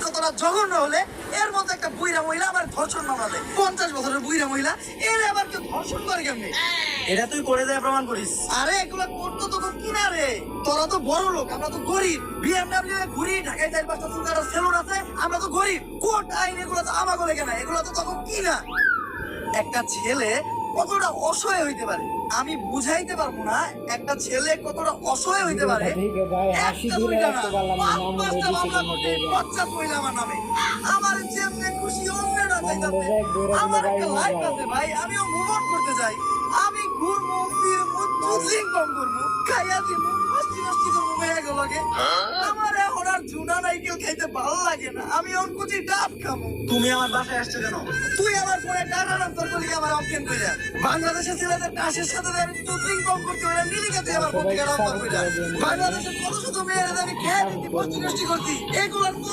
কতটা জঘন্য হলে এর মতো একটা বুইরা মহিলা আমার ধর্ষণ মামলা দেয়। 50 বছরের বুইরা মহিলা এর আবার কেউ ধর্ষণ করে কেমনে? এটা তুই করে দেয় প্রমাণ করিস। আরে এগুলো করতো তখন কিনা রে, তোরা তো বড় লোক, আমরা তো গরিব। বিএমডব্লিউ এ ঘুরি, ঢাকায় 4-5টা সুন্দর সেলুন আছে, আমরা তো গরিব। কোর্ট আইন এগুলো তো আমাকে লেগে না, এগুলো তো তখন কিনা। একটা ছেলে কতটা অসহায় হইতে পারে আমি বুঝাইতে পারবো না। একটা ছেলে কতটা অসহায় হইতে পারে। একটা দুইটা না, 5-5টা মামলা করতে 50 মহিলা আমার নামে। আমার যেমনে খুশি অন্যের না চাইতাছে। আমার একটা লাইফ আছে ভাই, আমিও মুভ অন করতে চাই। আমি ঘুরমু ফিরমু দুদিন কম করমু, খাইয়া দিমু, মস্তি মস্তি করমু মেয়েগুলো লাগে। আমার এখন আর জুনা নাইকেল খাইতে ভালো লাগে না, আমি অঙ্কুচি ডাব খামু। তুমি আমার বাসায় আসছো কেন? তুই আমার পরে টাকা রাস্তার বলি আমার অপশন কইরা বাংলাদেশের ছেলেদের কাশের সাথে আমি দুদিন কম করতে পারি নিলিকে তুই আমার পত্রিকা রাস্তার কইরা বাংলাদেশের কত শত মেয়েরা আমি খেয়ে দিতি, মস্তি মস্তি করতি, এগুলোর তো